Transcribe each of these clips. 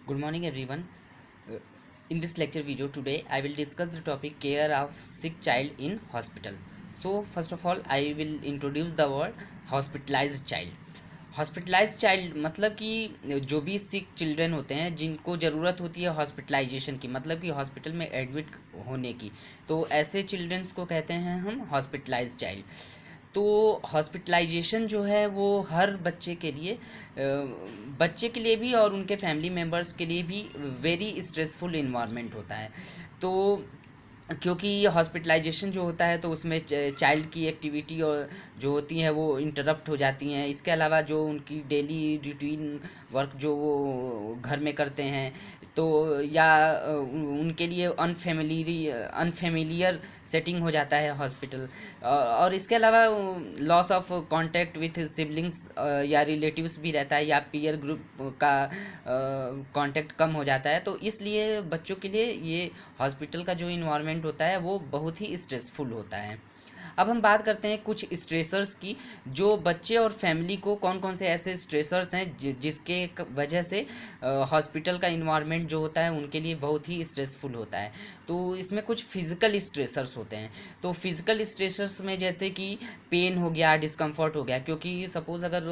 Good morning, everyone. In this lecture video today, I will discuss the topic care of sick child in hospital. So, first of all, I will introduce the word hospitalized child. Hospitalize child मतलब कि जो भी सिक children होते हैं जिनको ज़रूरत होती है हॉस्पिटलाइजेशन की, मतलब कि हॉस्पिटल में एडमिट होने की, तो ऐसे चिल्ड्रंस को कहते हैं हम हॉस्पिटलाइज चाइल्ड। तो हॉस्पिटलाइजेशन जो है वो हर बच्चे के लिए भी और उनके फैमिली मेम्बर्स के लिए भी वेरी स्ट्रेसफुल इन्वायरमेंट होता है। तो क्योंकि हॉस्पिटलाइजेशन जो होता है तो उसमें चाइल्ड की एक्टिविटी और जो होती हैं वो इंटरप्ट हो जाती हैं। इसके अलावा जो उनकी डेली रूटीन वर्क जो वो घर में करते हैं तो या उनके लिए अनफेमिलियर सेटिंग हो जाता है हॉस्पिटल। और इसके अलावा loss of contact with siblings या रिलेटिव्स भी रहता है, या पीयर ग्रुप का कांटेक्ट कम हो जाता है। तो इसलिए बच्चों के लिए ये हॉस्पिटल का जो इन्वायरमेंट होता है वो बहुत ही स्ट्रेसफुल होता है। अब हम बात करते हैं कुछ स्ट्रेसर्स की, जो बच्चे और फैमिली को कौन कौन से ऐसे स्ट्रेसर्स हैं जिसके वजह से हॉस्पिटल का इन्वायरमेंट जो होता है उनके लिए बहुत ही स्ट्रेसफुल होता है। तो इसमें कुछ फिज़िकल स्ट्रेसर्स होते हैं। तो फिज़िकल स्ट्रेसर्स में जैसे कि पेन हो गया, डिस्कम्फर्ट हो गया, क्योंकि सपोज़ अगर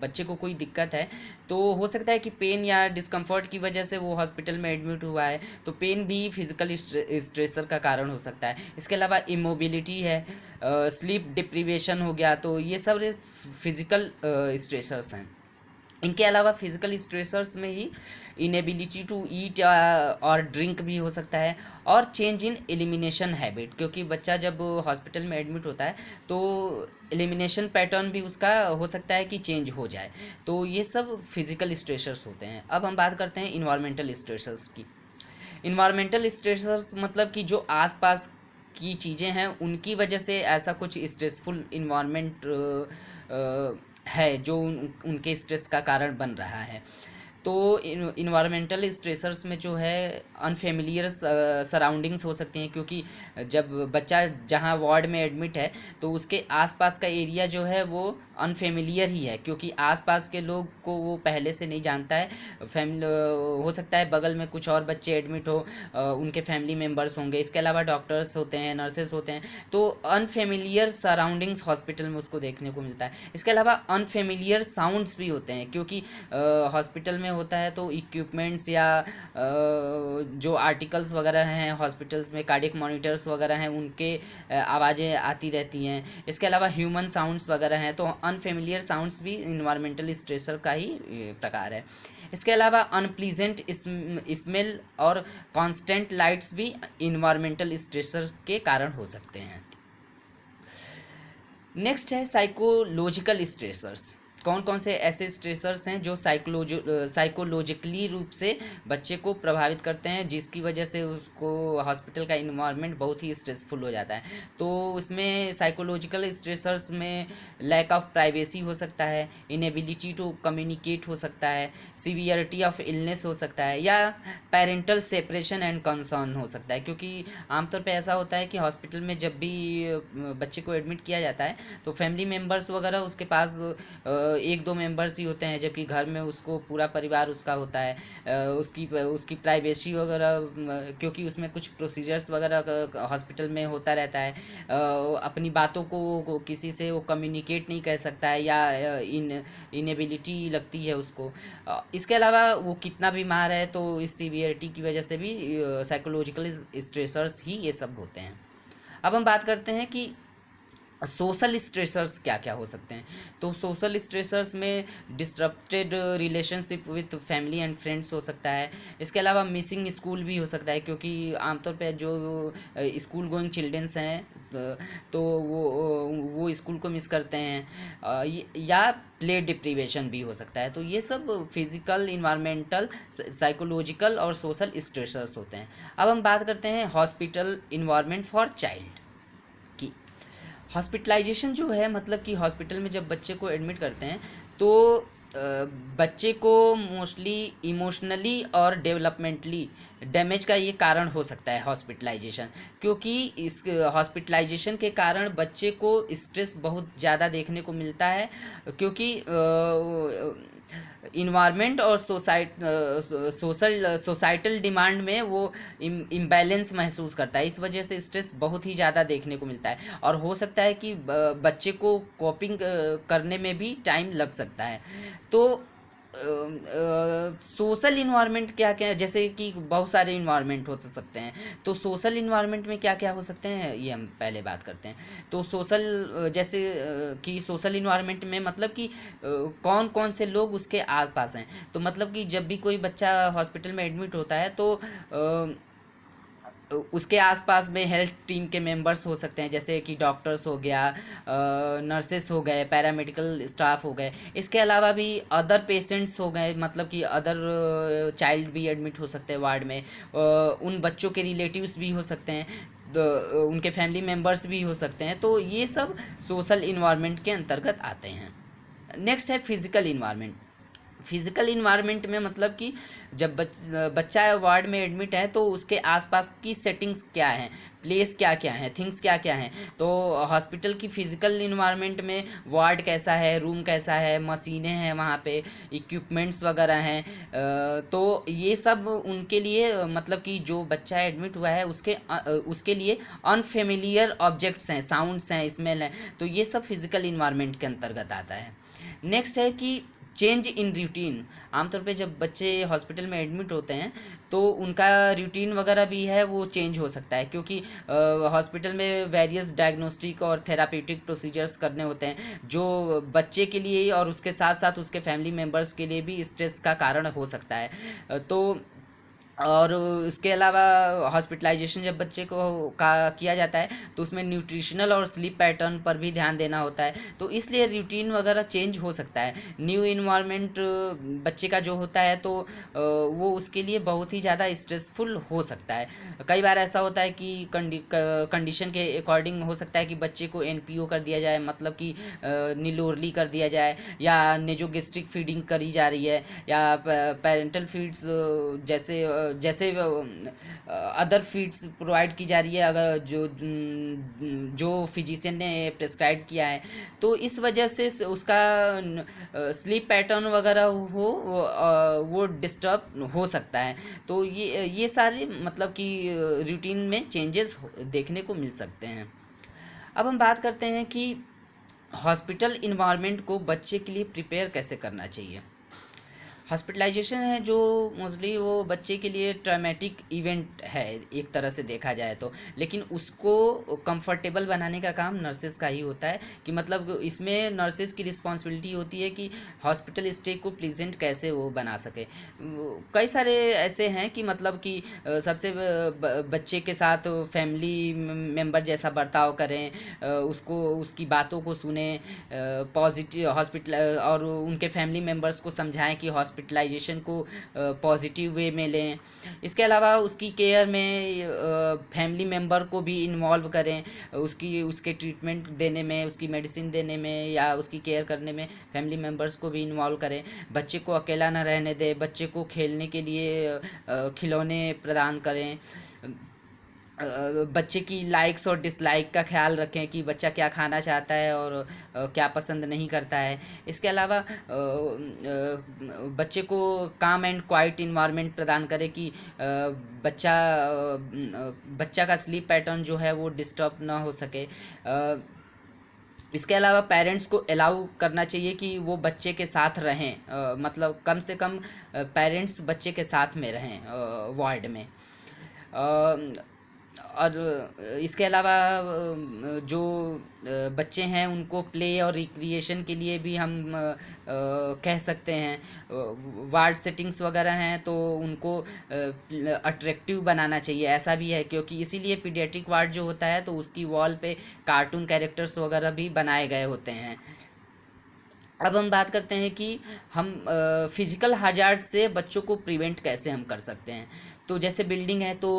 बच्चे को कोई दिक्कत है तो हो सकता है कि पेन या डिस्कम्फर्ट की वजह से वो हॉस्पिटल में एडमिट हुआ है, तो पेन भी फिज़िकल स्ट्रेसर का कारण हो सकता है। इसके अलावा इमोबिलिटी है, स्लीप डिप्रीवेशन हो गया, तो ये सब फिज़िकल स्ट्रेसर्स हैं। इनके अलावा फिज़िकल स्ट्रेसर्स में ही इनेबिलिटी टू ईट और ड्रिंक भी हो सकता है, और चेंज इन एलिमिनेशन हैबिट, क्योंकि बच्चा जब हॉस्पिटल में एडमिट होता है तो एलिमिनेशन पैटर्न भी उसका हो सकता है कि चेंज हो जाए। तो ये सब फिज़िकल स्ट्रेसर्स होते हैं। अब हम बात करते हैं इन्वायरमेंटल स्ट्रेसर्स की। इन्वायरमेंटल स्ट्रेसर्स मतलब कि जो आसपास की चीज़ें हैं उनकी वजह से ऐसा कुछ स्ट्रेसफुल इन्वायरमेंट है जो उनके स्ट्रेस का कारण बन रहा है। तो इन्वायरमेंटल स्ट्रेसर्स में जो है अनफेमिलियर सराउंडिंग्स हो सकती हैं, क्योंकि जब बच्चा जहाँ वार्ड में एडमिट है तो उसके आसपास का एरिया जो है वो अनफेमिलियर ही है, क्योंकि आसपास के लोग को वो पहले से नहीं जानता है। फैमिली हो सकता है बगल में कुछ और बच्चे एडमिट हो, उनके फैमिली मेम्बर्स होंगे, इसके अलावा डॉक्टर्स होते हैं, नर्सेस होते हैं, तो अनफेमिलियर सराउंडिंग्स हॉस्पिटल में उसको देखने को मिलता है। इसके अलावा अनफेमिलियर साउंड्स भी होते हैं, क्योंकि हॉस्पिटल में होता है तो इक्विपमेंट्स या जो आर्टिकल्स वगैरह हैं हॉस्पिटल्स में, कार्डियक मॉनिटर्स वगैरह हैं, उनके आवाज़ें आती रहती हैं। इसके अलावा ह्यूमन साउंड्स वगैरह हैं, तो अनफेमिलियर साउंड्स भी इन्वायरमेंटल स्ट्रेसर का ही प्रकार है। इसके अलावा अनप्लीजेंट स्मेल और कांस्टेंट लाइट्स भी इन्वायरमेंटल स्ट्रेसर के कारण हो सकते हैं। नेक्स्ट है साइकोलॉजिकल स्ट्रेसर्स। कौन कौन से ऐसे स्ट्रेसर्स हैं जो साइकोलॉजिकली रूप से बच्चे को प्रभावित करते हैं, जिसकी वजह से उसको हॉस्पिटल का इन्वायरमेंट बहुत ही स्ट्रेसफुल हो जाता है। तो उसमें साइकोलॉजिकल स्ट्रेसर्स में लैक ऑफ प्राइवेसी हो सकता है, इनेबिलिटी टू कम्युनिकेट हो सकता है, सीवियरिटी ऑफ इलनेस हो सकता है, या पेरेंटल सेपरेशन एंड कंसर्न हो सकता है। क्योंकि आमतौर पे ऐसा होता है कि हॉस्पिटल में जब भी बच्चे को एडमिट किया जाता है तो फैमिली मेम्बर्स वगैरह उसके पास एक दो मेंबर्स ही होते हैं, जबकि घर में उसको पूरा परिवार उसका होता है। उसकी उसकी प्राइवेसी वगैरह, क्योंकि उसमें कुछ प्रोसीजर्स वगैरह हॉस्पिटल में होता रहता है, अपनी बातों को किसी से वो कम्युनिकेट नहीं कर सकता है, या इनेबिलिटी लगती है उसको। इसके अलावा वो कितना बीमार है तो इस सीवियरिटी की वजह से भी साइकोलॉजिकल स्ट्रेसर्स ही ये सब होते हैं। अब हम बात करते हैं कि सोशल स्ट्रेसर्स क्या क्या हो सकते हैं। तो सोशल स्ट्रेसर्स में disrupted relationship with family and friends हो सकता है। इसके अलावा मिसिंग स्कूल भी हो सकता है, क्योंकि आमतौर पे जो स्कूल गोइंग चिल्ड्रंस हैं तो वो स्कूल को मिस करते हैं, या प्ले डिप्रीवेशन भी हो सकता है। तो ये सब फिजिकल, इन्वायरमेंटल, साइकोलॉजिकल और सोशल स्ट्रेसर्स होते हैं। अब हम बात करते हैं हॉस्पिटल इन्वायरमेंट फॉर चाइल्ड की। हॉस्पिटलाइजेशन जो है मतलब कि हॉस्पिटल में जब बच्चे को एडमिट करते हैं तो बच्चे को मोस्टली इमोशनली और डेवलपमेंटली डैमेज का ये कारण हो सकता है हॉस्पिटलाइजेशन, क्योंकि इस हॉस्पिटलाइजेशन के कारण बच्चे को स्ट्रेस बहुत ज़्यादा देखने को मिलता है। क्योंकि इन्वायरमेंट और सोसाइटल डिमांड में वो इम्बैलेंस महसूस करता है। इस वजह से स्ट्रेस बहुत ही ज़्यादा देखने को मिलता है और हो सकता है कि बच्चे को कॉपिंग करने में भी टाइम लग सकता है। तो सोशल इन्वायरमेंट क्या क्या है, जैसे कि बहुत सारे इन्वायरमेंट हो सकते हैं। तो सोशल इन्वायरमेंट में क्या क्या हो सकते हैं ये हम पहले बात करते हैं। तो जैसे कि सोशल इन्वायरमेंट में मतलब कि कौन कौन से लोग उसके आसपास हैं। तो मतलब कि जब भी कोई बच्चा हॉस्पिटल में एडमिट होता है तो उसके आसपास में हेल्थ टीम के मेंबर्स हो सकते हैं, जैसे कि डॉक्टर्स हो गया, नर्सेस हो गए, पैरामेडिकल स्टाफ हो गए। इसके अलावा भी अदर पेशेंट्स हो गए, मतलब कि अदर चाइल्ड भी एडमिट हो सकते हैं वार्ड में। उन बच्चों के रिलेटिव्स भी हो सकते हैं, तो उनके फैमिली मेंबर्स भी हो सकते हैं। तो ये सब सोशल इन्वायरमेंट के अंतर्गत आते हैं। नेक्स्ट है फिजिकल इन्वायरमेंट। फिजिकल इन्वायरमेंट में मतलब कि जब बच्चा वार्ड में एडमिट है तो उसके आसपास की सेटिंग्स क्या हैं, प्लेस क्या क्या हैं, थिंग्स क्या क्या हैं। तो हॉस्पिटल की फिजिकल इन्वायरमेंट में वार्ड कैसा है, रूम कैसा है, मशीनें हैं वहाँ पे, इक्विपमेंट्स वगैरह हैं। तो ये सब उनके लिए मतलब कि जो बच्चा एडमिट हुआ है उसके लिए अनफेमिलियर ऑब्जेक्ट्स हैं, साउंड्स हैं, स्मेल हैं। तो ये सब फिजिकल इन्वायरमेंट के अंतर्गत आता है। नेक्स्ट है कि चेंज इन रूटीन। आमतौर पे जब बच्चे हॉस्पिटल में एडमिट होते हैं तो उनका रूटीन वगैरह भी है वो चेंज हो सकता है, क्योंकि हॉस्पिटल में वेरियस डायग्नोस्टिक और थेराप्यूटिक प्रोसीजर्स करने होते हैं जो बच्चे के लिए और उसके साथ साथ उसके फैमिली मेम्बर्स के लिए भी स्ट्रेस का कारण हो सकता है। तो और इसके अलावा हॉस्पिटलाइजेशन जब बच्चे को का किया जाता है तो उसमें न्यूट्रिशनल और स्लीप पैटर्न पर भी ध्यान देना होता है। तो इसलिए रूटीन वगैरह चेंज हो सकता है। न्यू इन्वायरमेंट बच्चे का जो होता है तो वो उसके लिए बहुत ही ज़्यादा स्ट्रेसफुल हो सकता है। कई बार ऐसा होता है कि कंडीशन के अकॉर्डिंग हो सकता है कि बच्चे को एनपीओ कर दिया जाए, मतलब कि नीलोरली कर दिया जाए, या नेजोगेस्ट्रिक फीडिंग करी जा रही है, या पेरेंटल फीड्स जैसे जैसे अदर फीड्स प्रोवाइड की जा रही है, अगर जो फिजिशियन ने प्रेस्क्राइब किया है। तो इस वजह से उसका स्लीप पैटर्न वगैरह वो डिस्टर्ब हो सकता है। तो ये सारे मतलब कि रूटीन में चेंजेस देखने को मिल सकते हैं। अब हम बात करते हैं कि हॉस्पिटल इन्वायरमेंट को बच्चे के लिए प्रिपेयर कैसे करना चाहिए। हॉस्पिटलाइजेशन है जो मोस्टली वो बच्चे के लिए ट्रॉमेटिक इवेंट है एक तरह से देखा जाए तो, लेकिन उसको कंफर्टेबल बनाने का काम नर्सेस का ही होता है। कि मतलब इसमें नर्सेस की रिस्पॉन्सिबिलिटी होती है कि हॉस्पिटल स्टे को प्लीजेंट कैसे वो बना सके। कई सारे ऐसे हैं कि मतलब कि सबसे बच्चे के साथ फैमिली मेंबर जैसा बर्ताव करें, उसको उसकी बातों को सुने, पॉजिटिव हॉस्पिटल और उनके फैमिली मेंबर्स को समझाएं कि हॉस्पिटलाइजेशन को पॉजिटिव वे में लें। इसके अलावा उसकी केयर में फैमिली मेंबर को भी इन्वॉल्व करें, उसके ट्रीटमेंट देने में, उसकी मेडिसिन देने में या उसकी केयर करने में फैमिली मेंबर्स को भी इन्वॉल्व करें। बच्चे को अकेला ना रहने दें, बच्चे को खेलने के लिए खिलौने प्रदान करें। बच्चे की लाइक्स और डिसलाइक का ख्याल रखें कि बच्चा क्या खाना चाहता है और क्या पसंद नहीं करता है। इसके अलावा बच्चे को काम एंड क्वाइट इन्वायरमेंट प्रदान करें कि बच्चा का स्लीप पैटर्न जो है वो डिस्टर्ब ना हो सके। इसके अलावा पेरेंट्स को अलाउ करना चाहिए कि वो बच्चे के साथ रहें, मतलब कम से कम पेरेंट्स बच्चे के साथ में रहें वार्ड में। और इसके अलावा जो बच्चे हैं उनको प्ले और रिक्रिएशन के लिए भी हम कह सकते हैं। वार्ड सेटिंग्स वगैरह हैं तो उनको अट्रैक्टिव बनाना चाहिए। ऐसा भी है क्योंकि इसीलिए पीडियाट्रिक वार्ड जो होता है तो उसकी वॉल पे कार्टून कैरेक्टर्स वगैरह भी बनाए गए होते हैं। अब हम बात करते हैं कि हम फिजिकल हजार्ड से बच्चों को प्रिवेंट कैसे हम कर सकते हैं। तो जैसे बिल्डिंग है तो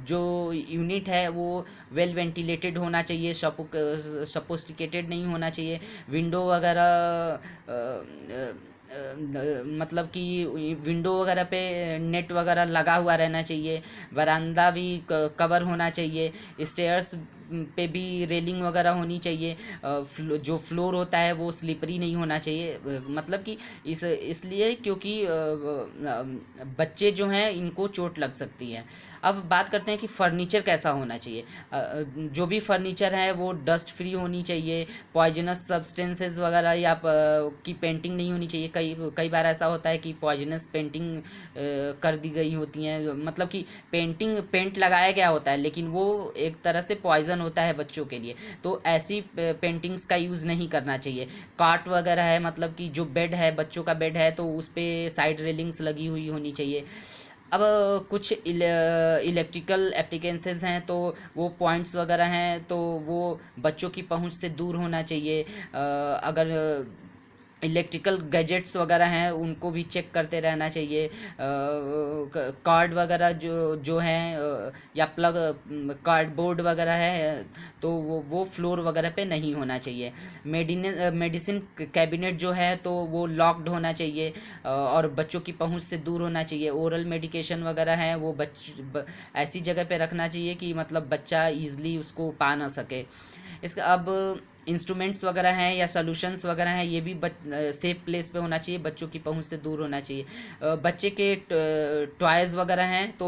जो यूनिट है वो वेल वेंटिलेटेड होना चाहिए, सपोस्टिकेटेड नहीं होना चाहिए। विंडो वगैरह मतलब कि विंडो वगैरह पे नेट वगैरह लगा हुआ रहना चाहिए। वरांदा भी कवर होना चाहिए। स्टेयर्स पे भी रेलिंग वगैरह होनी चाहिए। जो फ्लोर होता है वो स्लिपरी नहीं होना चाहिए, मतलब कि इसलिए क्योंकि बच्चे जो हैं इनको चोट लग सकती है। अब बात करते हैं कि फर्नीचर कैसा होना चाहिए। जो भी फर्नीचर है वो डस्ट फ्री होनी चाहिए, पॉइजनस सब्सटेंसेस वगैरह या की पेंटिंग नहीं होनी चाहिए। कई कई बार ऐसा होता है कि पॉइजनस पेंटिंग कर दी गई होती हैं, मतलब कि पेंट लगाया गया होता है लेकिन वो एक तरह से पॉइजन होता है बच्चों के लिए, तो ऐसी पेंटिंग्स का यूज़ नहीं करना चाहिए। काट वगैरह है, मतलब कि जो बेड है, बच्चों का बेड है, तो उस पर साइड रेलिंग्स लगी हुई होनी चाहिए। अब कुछ इलेक्ट्रिकल एप्लीकेंसेस हैं तो वो पॉइंट्स वगैरह हैं तो वो बच्चों की पहुंच से दूर होना चाहिए। अगर इलेक्ट्रिकल गैजेट्स वगैरह हैं उनको भी चेक करते रहना चाहिए। कार्ड वगैरह जो जो हैं या प्लग कार्डबोर्ड वगैरह है तो वो फ्लोर वगैरह पे नहीं होना चाहिए। मेडिसिन कैबिनेट जो है तो वो लॉक्ड होना चाहिए और बच्चों की पहुंच से दूर होना चाहिए। ओरल मेडिकेशन वगैरह है वो ऐसी जगह पे रखना चाहिए कि मतलब बच्चा ईज़िली उसको पा ना सके। इसका अब इंस्ट्रूमेंट्स वगैरह हैं या सॉल्यूशंस वगैरह हैं ये भी सेफ प्लेस पे होना चाहिए, बच्चों की पहुंच से दूर होना चाहिए। बच्चे के टॉयज़ वगैरह हैं तो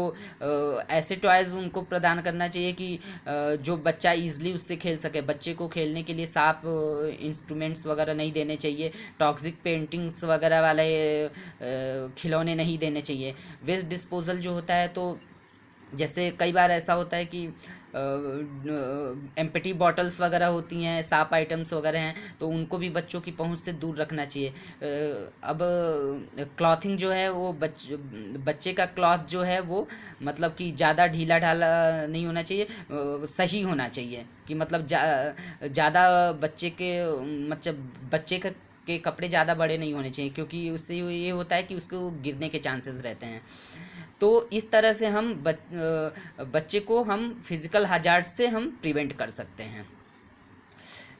ऐसे टॉयज़ उनको प्रदान करना चाहिए कि जो बच्चा ईज़िली उससे खेल सके। बच्चे को खेलने के लिए साफ इंस्ट्रूमेंट्स वगैरह नहीं देने चाहिए, टॉक्सिक पेंटिंग्स वगैरह वाले खिलौने नहीं देने चाहिए। वेस्ट डिस्पोजल जो होता है तो जैसे कई बार ऐसा होता है कि एम्पटी बॉटल्स वगैरह होती हैं, साफ आइटम्स वगैरह हैं तो उनको भी बच्चों की पहुंच से दूर रखना चाहिए। अब क्लॉथिंग जो है वो बच्चे का क्लॉथ जो है वो मतलब कि ज़्यादा ढीला ढाला नहीं होना चाहिए, सही होना चाहिए कि मतलब ज़्यादा बच्चे के मतलब बच्चे के कपड़े ज़्यादा बड़े नहीं होने चाहिए क्योंकि उससे ये होता है कि उसको गिरने के चांसेस रहते हैं। तो इस तरह से हम बच्चे को हम फिज़िकल हजार्ड से हम प्रिवेंट कर सकते हैं।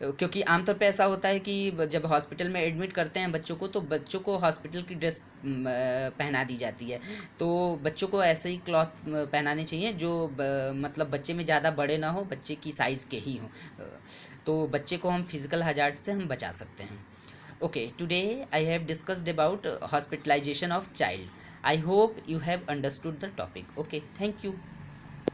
क्योंकि आमतौर पे ऐसा होता है कि जब हॉस्पिटल में एडमिट करते हैं बच्चों को तो बच्चों को हॉस्पिटल की ड्रेस पहना दी जाती है, तो बच्चों को ऐसे ही क्लॉथ पहनाने चाहिए जो मतलब बच्चे में ज़्यादा बड़े ना हो, बच्चे की साइज़ के ही हों, तो बच्चे को हम फिज़िकल हजार्ड से हम बचा सकते हैं। Okay, today I have discussed about hospitalization of child. I hope you have understood the topic. Okay, thank you.